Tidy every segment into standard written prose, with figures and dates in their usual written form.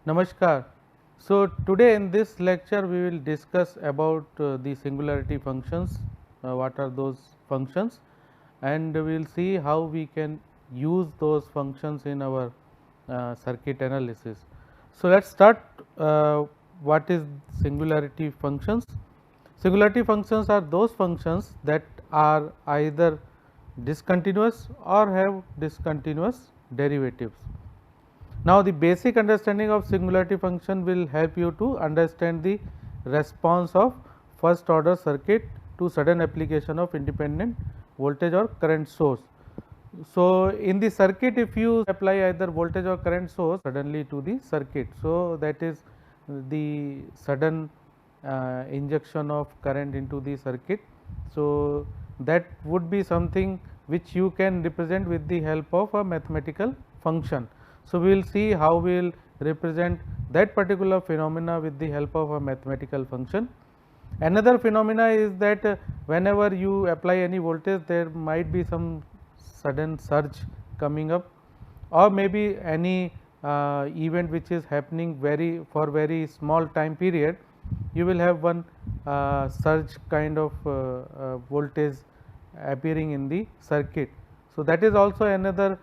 Namaskar. So, today in this lecture we will discuss about the singularity functions, what are those functions, and we will see how we can use those functions in our circuit analysis. So, let us start what is singularity functions. Singularity functions are those functions that are either discontinuous or have discontinuous derivatives. Now, the basic understanding of singularity function will help you to understand the response of first order circuit to sudden application of independent voltage or current source. So, in the circuit, if you apply either voltage or current source suddenly to the circuit, so that is the sudden injection of current into the circuit. So, that would be something which you can represent with the help of a mathematical function. So, we will see how we will represent that particular phenomena with the help of a mathematical function. Another phenomena is that whenever you apply any voltage, there might be some sudden surge coming up, or maybe any event which is happening for very small time period, you will have one surge kind of voltage appearing in the circuit. So, that is also another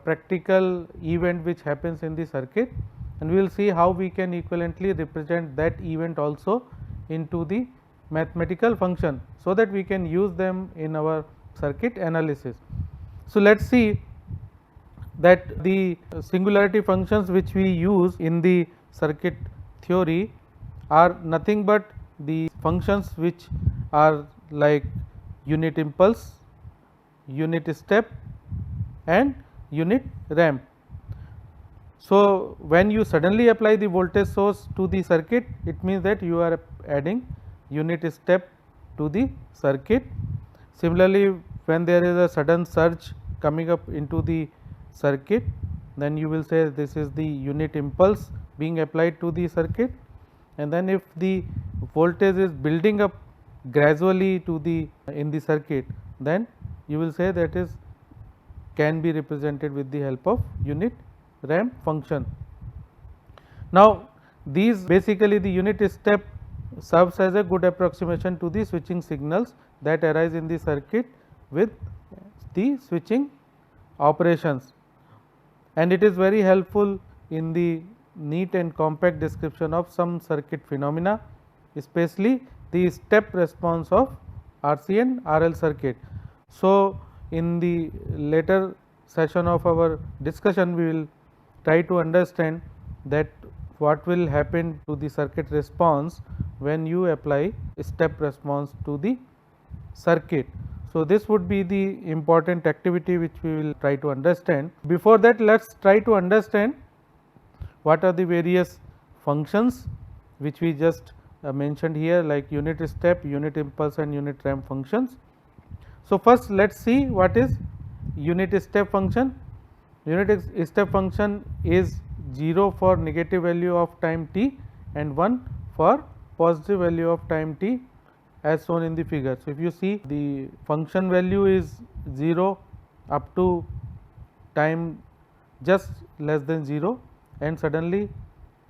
practical event which happens in the circuit, and we will see how we can equivalently represent that event also into the mathematical function, so that we can use them in our circuit analysis. So, let us see that the singularity functions which we use in the circuit theory are nothing but the functions which are like unit impulse, unit step and unit ramp. So, when you suddenly apply the voltage source to the circuit, it means that you are adding unit step to the circuit. Similarly, when there is a sudden surge coming up into the circuit, then you will say this is the unit impulse being applied to the circuit, and then if the voltage is building up gradually to the in the circuit, then you will say that is can be represented with the help of unit ramp function. Now, these basically the unit step serves as a good approximation to the switching signals that arise in the circuit with the switching operations, and it is very helpful in the neat and compact description of some circuit phenomena, especially the step response of RC and RL circuit. So, in the later session of our discussion, we will try to understand that what will happen to the circuit response when you apply step response to the circuit. So, this would be the important activity which we will try to understand. Before that, let us try to understand what are the various functions which we just mentioned here, like unit step, unit impulse and unit ramp functions. So, first let us see what is unit step function. Unit step function is 0 for negative value of time t and 1 for positive value of time t, as shown in the figure. So, if you see the function value is 0 up to time just less than 0, and suddenly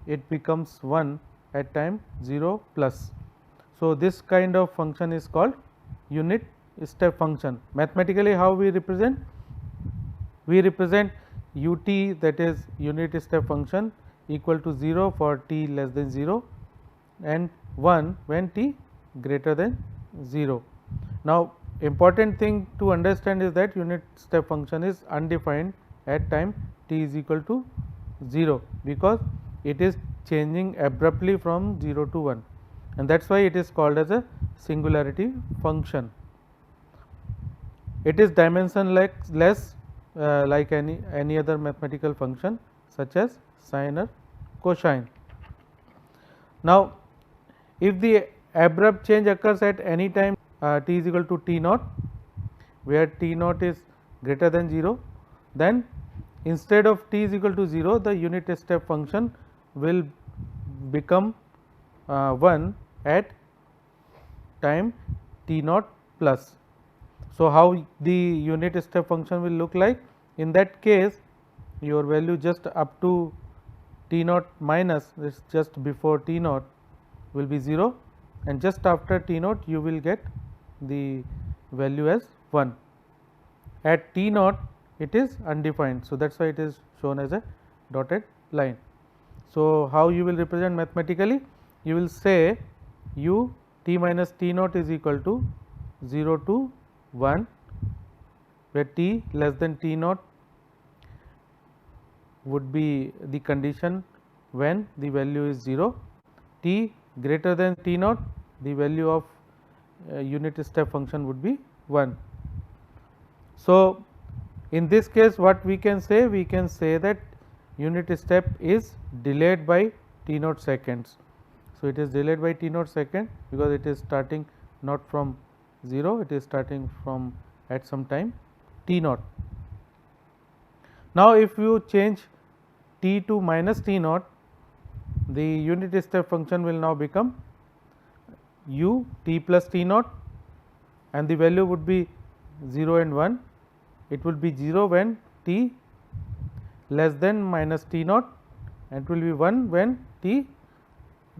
it becomes 1 at time 0 plus. So, this kind of function is called unit step function. Mathematically, how we represent? We represent ut, that is unit step function, equal to 0 for t less than 0 and 1 when t greater than 0. Now, important thing to understand is that unit step function is undefined at time t is equal to 0, because it is changing abruptly from 0 to 1, and that is why it is called as a singularity function. It is dimensionless like any other mathematical function such as sine or cosine. Now, if the abrupt change occurs at any time t is equal to t naught, where t naught is greater than 0, then instead of t is equal to 0, the unit step function will become 1 at time t naught plus. So, how the unit step function will look like? In that case, your value just up to t naught minus, this just before t naught will be 0, and just after t naught you will get the value as 1. At t naught it is undefined. So, that is why it is shown as a dotted line. So, how you will represent mathematically? You will say u t minus t naught is equal to 0 to 1, where t less than t naught would be the condition when the value is 0, t greater than t naught, the value of unit step function would be 1. So, in this case what we can say? We can say that unit step is delayed by t naught seconds. So, it is delayed by t naught second because it is starting not from 0, it is starting from at some time t naught. Now, if you change t to minus t naught, the unit step function will now become u t plus t naught, and the value would be 0 and 1. It will be 0 when t less than minus t naught, and it will be 1 when t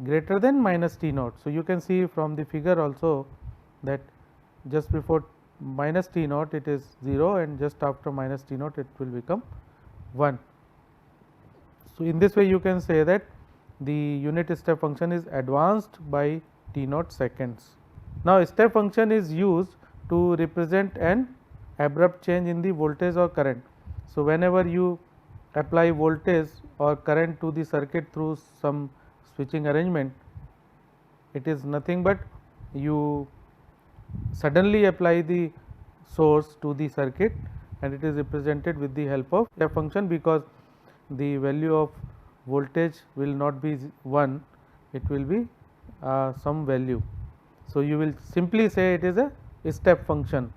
greater than minus t naught. So, you can see from the figure also that just before minus t naught it is 0, and just after minus t naught it will become 1. So, in this way you can say that the unit step function is advanced by t naught seconds. Now, step function is used to represent an abrupt change in the voltage or current. So, whenever you apply voltage or current to the circuit through some switching arrangement, it is nothing but you suddenly apply the source to the circuit, and it is represented with the help of step function, because the value of voltage will not be 1, it will be some value. So, you will simply say it is a step function.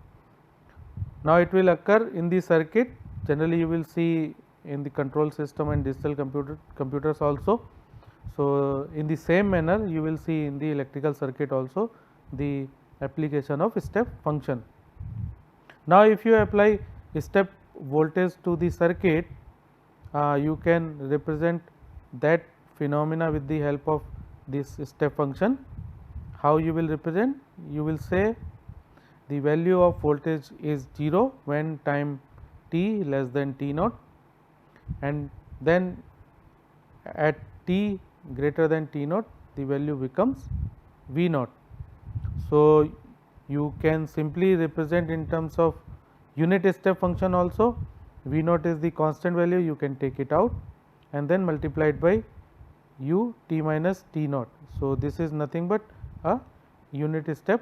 Now, it will occur in the circuit. Generally, you will see in the control system and digital computers also. So, in the same manner you will see in the electrical circuit also the application of step function. Now, if you apply step voltage to the circuit, you can represent that phenomena with the help of this step function. How you will represent? You will say the value of voltage is 0 when time t less than t naught, and then at t greater than t naught the value becomes v naught. So, you can simply represent in terms of unit step function also. V naught is the constant value, you can take it out and then multiply it by u t minus t naught. So, this is nothing but a unit step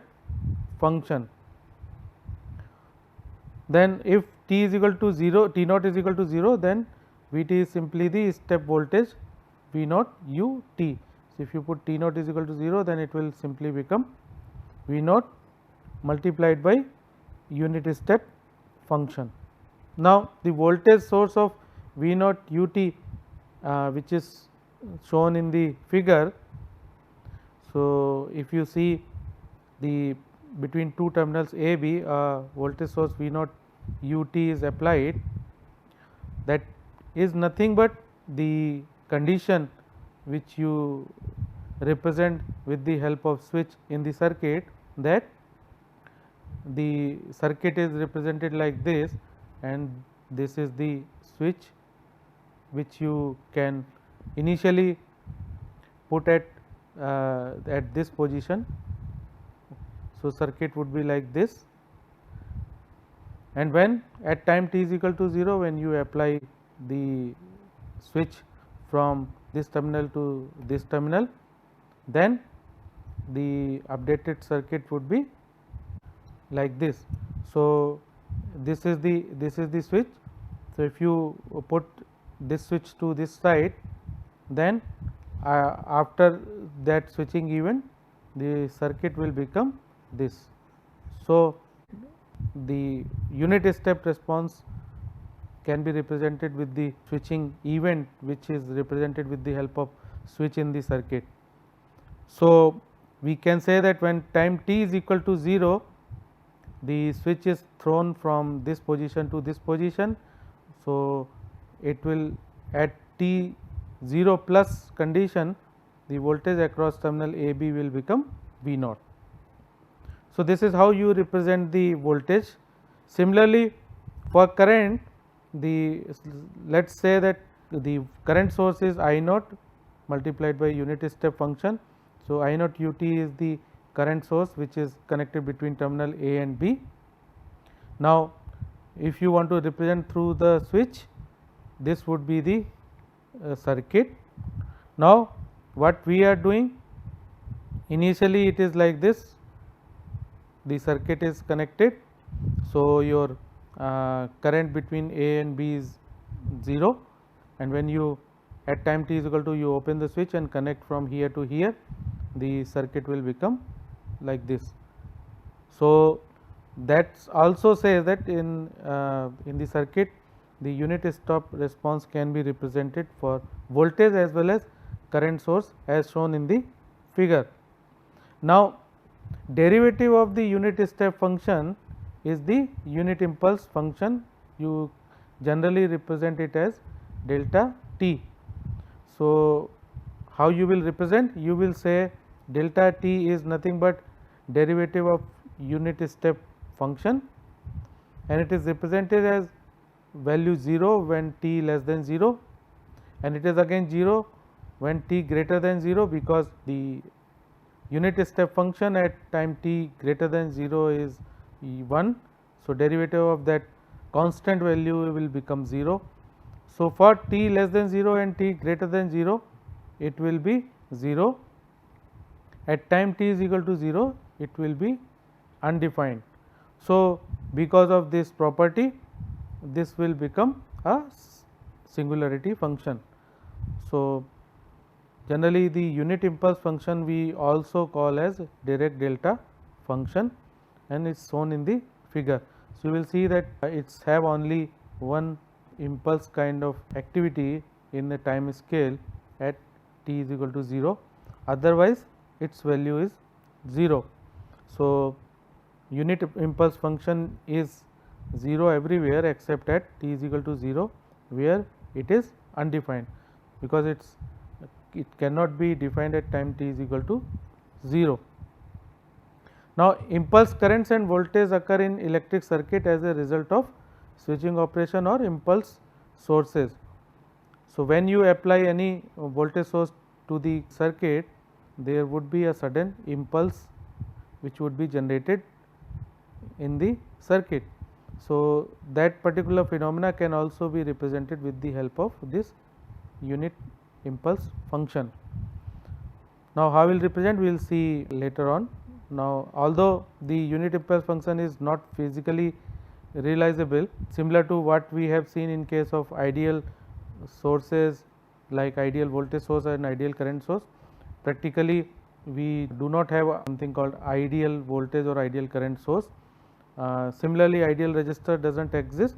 function. Then if t is equal to 0, t naught is equal to 0, then V t is simply the step voltage V naught u t. So, if you put t naught is equal to 0, then it will simply become V naught multiplied by unit step function. Now, the voltage source of V naught u t, which is shown in the figure. So, if you see the between two terminals A B, voltage source V naught u t is applied, that is nothing but the condition which you represent with the help of switch in the circuit, that the circuit is represented like this, and this is the switch which you can initially put at this position. So, circuit would be like this, and when at time t is equal to 0, when you apply the switch from this terminal to this terminal, then the updated circuit would be like this. So, this is the switch. So, if you put this switch to this side, then after that switching event the circuit will become this. So, the unit step response can be represented with the switching event, which is represented with the help of switch in the circuit. So, we can say that when time t is equal to 0, the switch is thrown from this position to this position. So, it will at t 0 plus condition, the voltage across terminal A B will become V naught. So, this is how you represent the voltage. Similarly, for current, let us say that the current source is I naught multiplied by unit step function. So, I naught ut is the current source which is connected between terminal A and B. Now, if you want to represent through the switch, this would be the circuit. Now, what we are doing, initially it is like this, the circuit is connected. So, your current between A and B is 0, and when you at time t is equal to, you open the switch and connect from here to here, the circuit will become like this. So, that also says that in the circuit, the unit step response can be represented for voltage as well as current source as shown in the figure. Now, derivative of the unit step function is the unit impulse function. You generally represent it as delta t. So, how you will represent? You will say delta t is nothing but derivative of unit step function, and it is represented as value 0 when t less than 0, and it is again 0 when t greater than 0, because the unit step function at time t greater than 0 is 1. So, derivative of that constant value will become 0. So, for t less than 0 and t greater than 0, it will be 0. At time t is equal to 0, it will be undefined. So, because of this property, this will become a singularity function. So, generally the unit impulse function we also call as Dirac delta function, and it is shown in the figure. So, you will see that it's have only one impulse kind of activity in the time scale at t is equal to 0, otherwise its value is 0. So, unit impulse function is 0 everywhere except at t is equal to 0, where it is undefined, because it cannot be defined at time t is equal to 0. Now, impulse currents and voltage occur in electric circuit as a result of switching operation or impulse sources. So, when you apply any voltage source to the circuit, there would be a sudden impulse which would be generated in the circuit. So, that particular phenomena can also be represented with the help of this unit impulse function. Now, how we will represent, we will see later on. Now, although the unit impulse function is not physically realizable, similar to what we have seen in case of ideal sources like ideal voltage source and ideal current source, practically we do not have something called ideal voltage or ideal current source. Similarly, ideal resistor does not exist,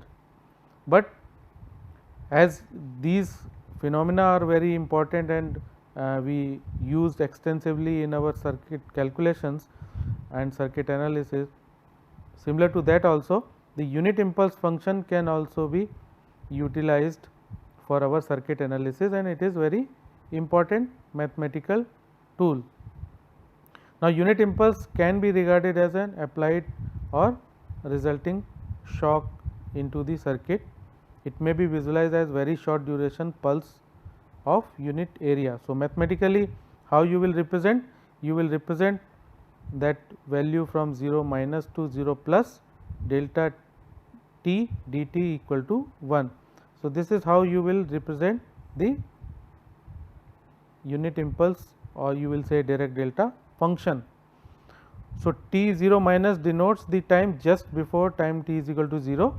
but as these phenomena are very important and we used extensively in our circuit calculations and circuit analysis, similar to that also the unit impulse function can also be utilized for our circuit analysis, and it is very important mathematical tool. Now, unit impulse can be regarded as an applied or resulting shock into the circuit. It may be visualized as very short duration pulse of unit area. So, mathematically how you will represent? You will represent that value from 0 minus to 0 plus delta t dt equal to 1. So, this is how you will represent the unit impulse, or you will say Dirac delta function. So, t 0 minus denotes the time just before time t is equal to 0,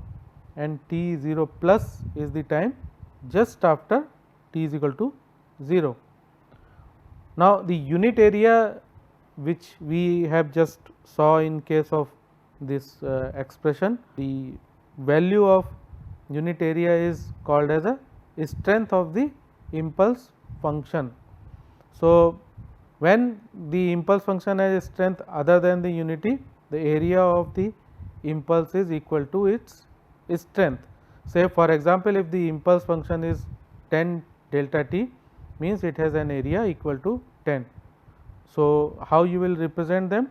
and t 0 plus is the time just after t is equal to 0. Now, the unit area which we have just saw in case of this expression, the value of unit area is called as a strength of the impulse function. So, when the impulse function has a strength other than the unity, the area of the impulse is equal to its strength. Say for example, if the impulse function is 10 delta t, means it has an area equal to 10. So, how you will represent them?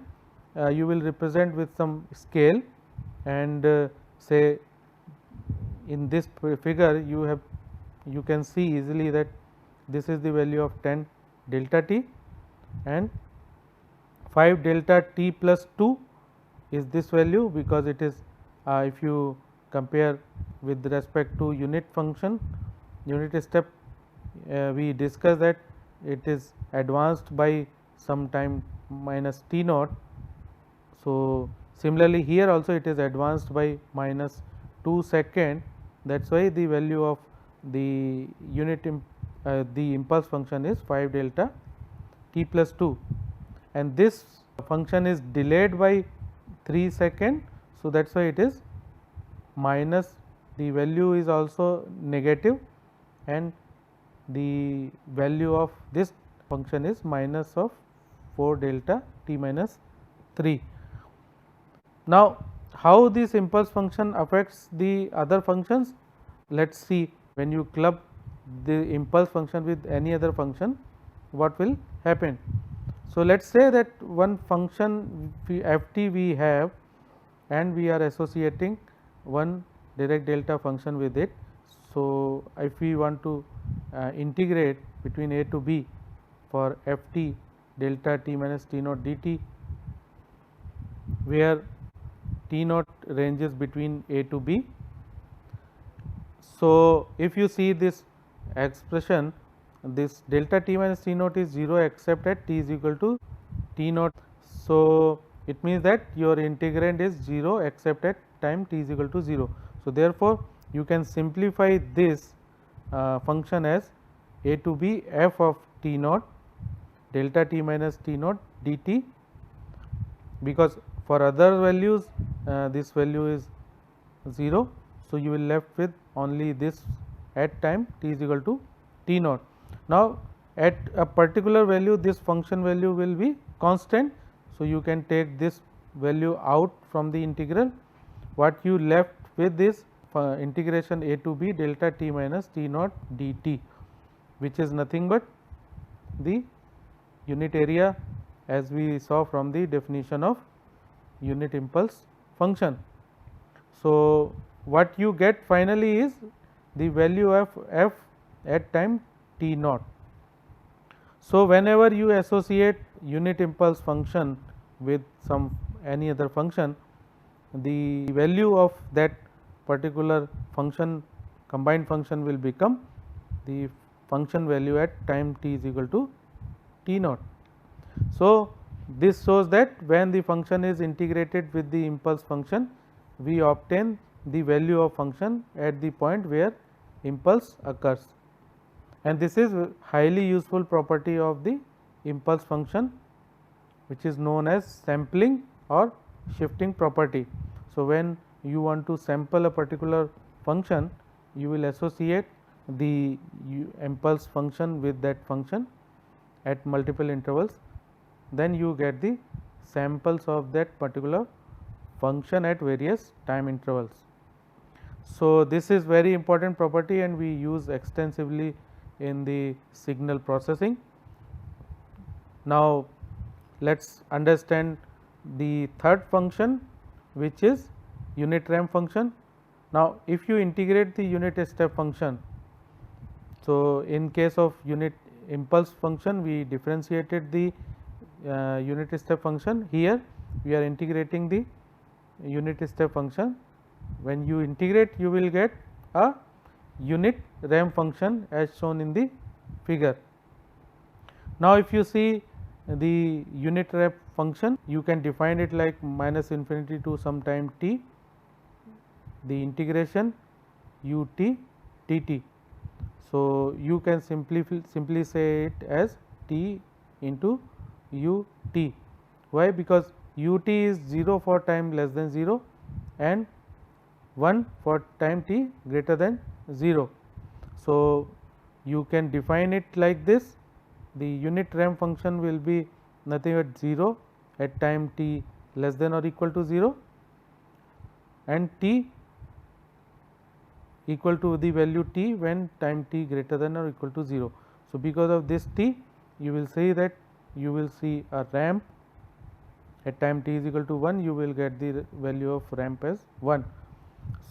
You will represent with some scale, and say in this figure you can see easily that this is the value of 10 delta t, and 5 delta t plus 2 is this value, because it is if you compare with respect to unit function, unit step, we discussed that it is advanced by some time minus t naught. So, similarly here also it is advanced by minus 2 second, that is why the value of the the impulse function is 5 delta t plus 2, and this function is delayed by 3 second. So, that is why it is minus, the value is also negative, and the value of this function is minus of 4 delta t minus 3. Now, how this impulse function affects the other functions? Let us see, when you club the impulse function with any other function, what will happen. So, let us say that one function f t we have, and we are associating one direct delta function with it. So, if we want to integrate between a to b for f t delta t minus t naught dt, where t naught ranges between a to b. So, if you see this expression, this delta t minus t naught is 0 except at t is equal to t naught. So, it means that your integrand is 0 except at time t is equal to 0. So, therefore, you can simplify this function as a to b f of t naught delta t minus t naught dt, because for other values this value is 0. So, you will left with only this at time t is equal to t naught. Now, at a particular value this function value will be constant. So, you can take this value out from the integral. What you left with is integration a to b delta t minus t naught dt, which is nothing but the unit area, as we saw from the definition of unit impulse function. So, what you get finally is the value of f at time t naught. So, whenever you associate unit impulse function with some any other function, the value of that particular function, combined function, will become the function value at time t is equal to t naught. So, this shows that when the function is integrated with the impulse function, we obtain the value of function at the point where impulse occurs, and this is highly useful property of the impulse function, which is known as sampling or shifting property. So, when you want to sample a particular function, you will associate the impulse function with that function at multiple intervals, then you get the samples of that particular function at various time intervals. So, this is very important property, and we use extensively in the signal processing. Now, let us understand the third function, which is unit ramp function. Now, if you integrate the unit step function, so in case of unit impulse function we differentiated the unit step function. Here we are integrating the unit step function. When you integrate, you will get a unit ramp function as shown in the figure. Now, if you see the unit ramp function, you can define it like minus infinity to some time t, the integration u t dt. So, you can simply say it as t into u t. Why? Because u t is 0 for time less than 0, and 1 for time t greater than 0. So, you can define it like this: the unit ramp function will be nothing but 0 at time t less than or equal to 0 and t equal to the value t when time t greater than or equal to 0. So, because of this t, you will see that you will see a ramp at time t is equal to 1, you will get the value of ramp as 1.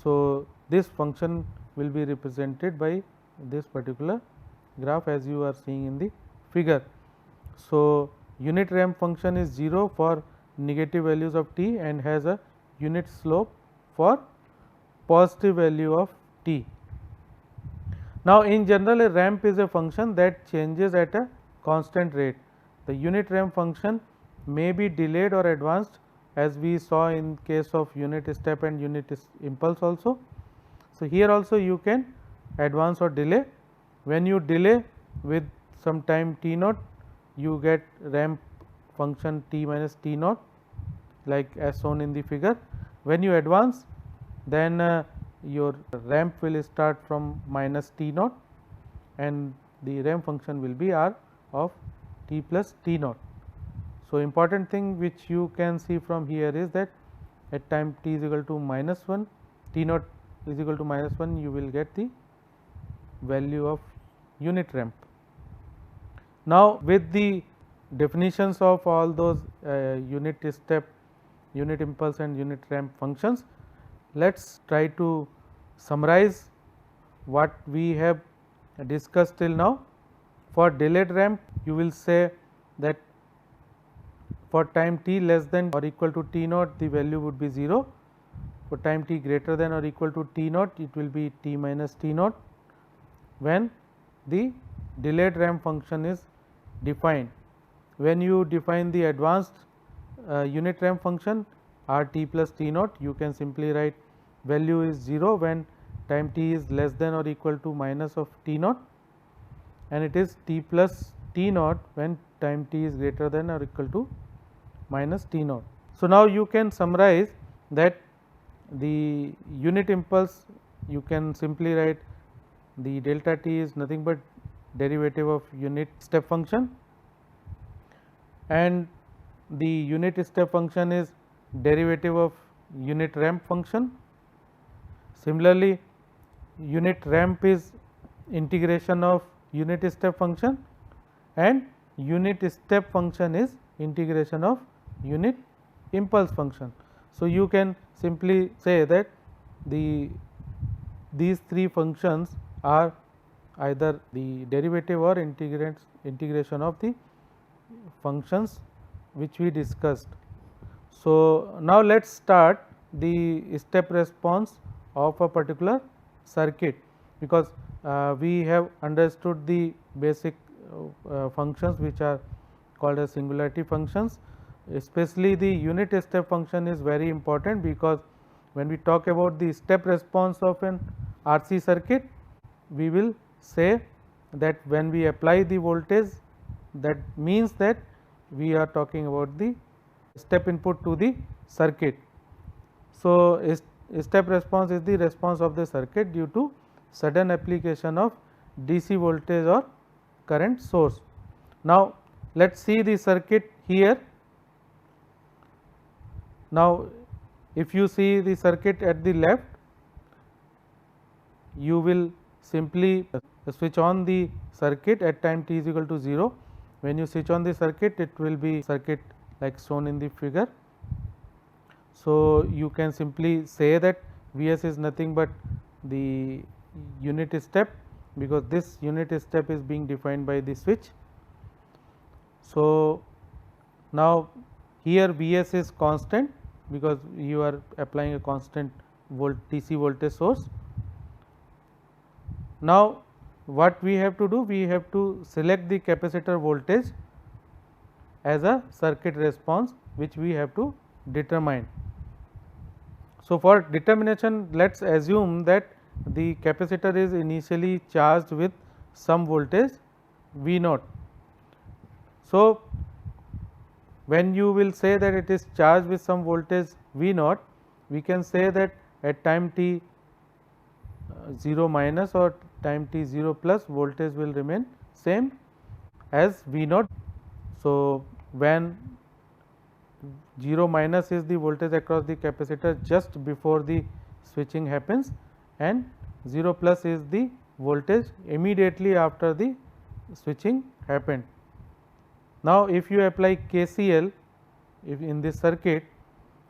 So, this function will be represented by this particular graph as you are seeing in the figure. So, unit ramp function is 0 for negative values of t and has a unit slope for positive value of t. Now, in general, a ramp is a function that changes at a constant rate. The unit ramp function may be delayed or advanced, as we saw in case of unit step and unit impulse also. So, here also you can advance or delay. When you delay with some time t naught, you get ramp function t minus t naught, like as shown in the figure. When you advance, then your ramp will start from minus t naught and the ramp function will be r of t plus t naught. So, important thing which you can see from here is that at time t is equal to minus 1, t naught is equal to minus 1, you will get the value of unit ramp. Now, with the definitions of all those unit step, unit impulse and unit ramp functions, let us try to summarize what we have discussed till now. For delayed ramp, you will say that for time t less than or equal to t naught, the value would be 0. For time t greater than or equal to t naught, it will be t minus t naught when the delayed ramp function is defined. When you define the advanced unit ramp function r t plus t naught, you can simply write value is 0 when time t is less than or equal to minus of t naught, and it is t plus t naught when time t is greater than or equal to minus t naught. So, now you can summarize that the unit impulse, you can simply write the delta t is nothing but derivative of unit step function, and the unit step function is derivative of unit ramp function. Similarly, unit ramp is integration of unit step function and unit step function is integration of unit impulse function. So, you can simply say that these three functions are either the derivative or integration of the functions which we discussed. So, now let us start the step response of a particular circuit, because we have understood the basic functions which are called as singularity functions. Especially the unit step function is very important, because when we talk about the step response of an RC circuit, we will say that when we apply the voltage, that means that we are talking about the step input to the circuit. So, step response is the response of the circuit due to sudden application of DC voltage or current source. Now, let us see the circuit here. Now, if you see the circuit at the left, you will simply switch on the circuit at time t is equal to 0. When you switch on the circuit, it will be circuit like shown in the figure. So, you can simply say that Vs is nothing but the unit step, because this unit step is being defined by the switch. So, now here Vs is constant, because you are applying a constant DC voltage source. Now, what we have to do? We have to select the capacitor voltage as a circuit response, which we have to determine. So, for determination, let us assume that the capacitor is initially charged with some voltage V naught. So, when you will say that it is charged with some voltage V naught, we can say that at time t 0 minus or time t 0 plus, voltage will remain same as V naught. So, when 0 minus is the voltage across the capacitor just before the switching happens, and 0 plus is the voltage immediately after the switching happened. Now, if you apply KCL if in this circuit,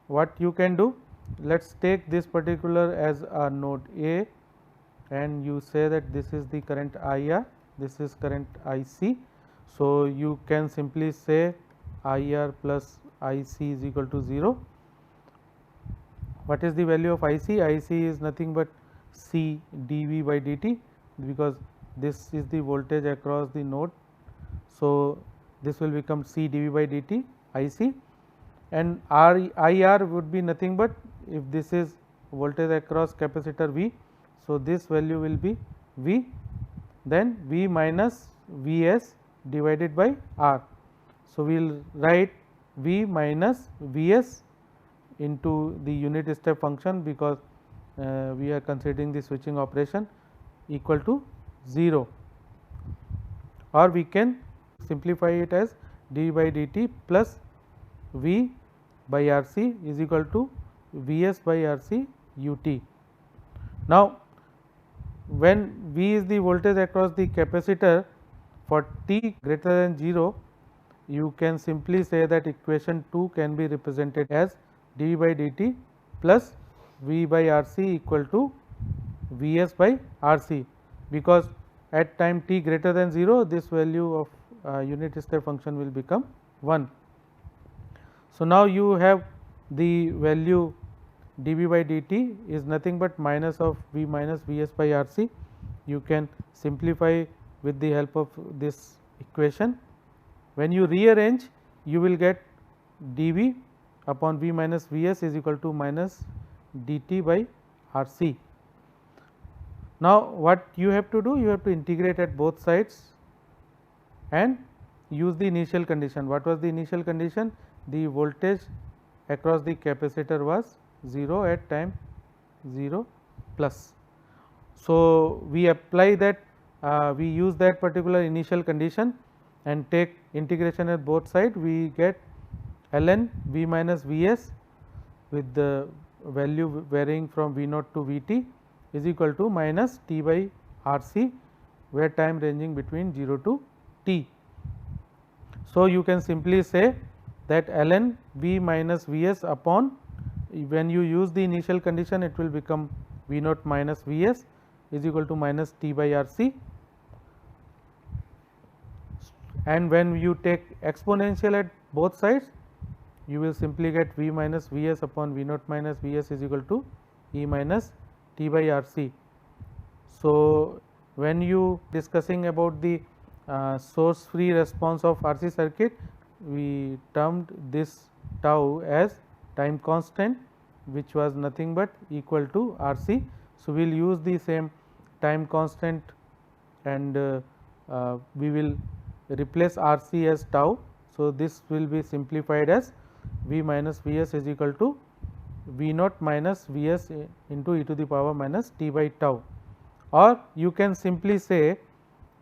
what you can do, let us take this particular as a node A, and you say that this is the current IR, this is current IC. So, you can simply say IR plus IC is equal to 0. What is the value of IC? IC is nothing but C dV by dt, because this is the voltage across the node. So, this will become C dV by dt IC, and IR would be nothing but, if this is voltage across capacitor V. So, this value will be V, then V minus Vs divided by R. So, we will write V minus Vs into the unit step function, because we are considering the switching operation, equal to 0, or we can simplify it as d by dt plus V by RC is equal to Vs by RC ut. Now, when V is the voltage across the capacitor for t greater than 0, you can simply say that equation 2 can be represented as d by dt plus V by RC equal to Vs by RC, because at time t greater than 0, this value of unit step function will become 1. So, now you have the value dV by dt is nothing but minus of V minus Vs by RC. You can simplify with the help of this equation. When you rearrange, you will get dV upon V minus Vs is equal to minus dt by RC. Now, what you have to do? You have to integrate at both sides and use the initial condition. What was the initial condition? The voltage across the capacitor was 0 at time 0 plus. So, we apply that, we use that particular initial condition and take integration at both sides. We get ln V minus Vs with the value varying from V naught to Vt is equal to minus t by RC, where time ranging between 0 to t. So, you can simply say that ln V minus Vs upon, when you use the initial condition, it will become V naught minus Vs is equal to minus t by RC, and when you take exponential at both sides, you will simply get V minus Vs upon V naught minus Vs is equal to E minus t by RC. So, when you discussing about the source free response of RC circuit, we termed this tau as time constant, which was nothing but equal to RC. So, we will use the same time constant, and we will replace RC as tau. So, this will be simplified as V minus Vs is equal to V naught minus Vs into e to the power minus t by tau, or you can simply say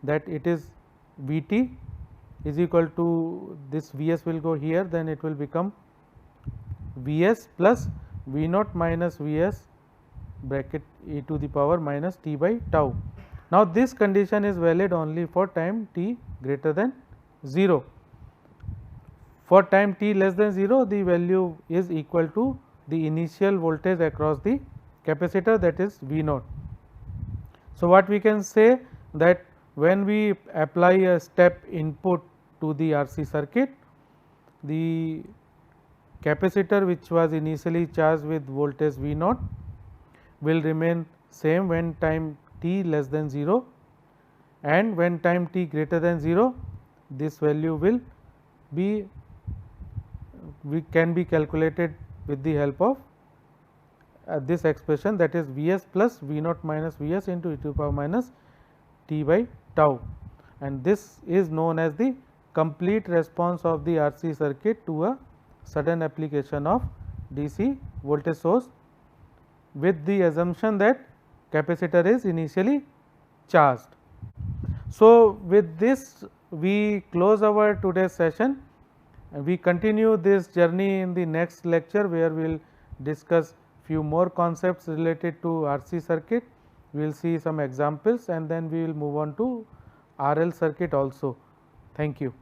that it is Vt is equal to, this Vs will go here, then it will become Vs plus V naught minus Vs bracket e to the power minus t by tau. Now, this condition is valid only for time t greater than 0. For time t less than 0, the value is equal to the initial voltage across the capacitor, that is V naught. So, what we can say that when we apply a step input to the RC circuit, the capacitor which was initially charged with voltage V naught will remain same when time t less than 0, and when time t greater than 0, this value will be, can be calculated with the help of this expression, that is Vs plus V naught minus Vs into e to the power minus t by tau, and this is known as the complete response of the RC circuit to a sudden application of DC voltage source. with the assumption that capacitor is initially charged. So, with this we close our today's session. We continue this journey in the next lecture, where we will discuss few more concepts related to RC circuit. We will see some examples and then we will move on to RL circuit also. Thank you.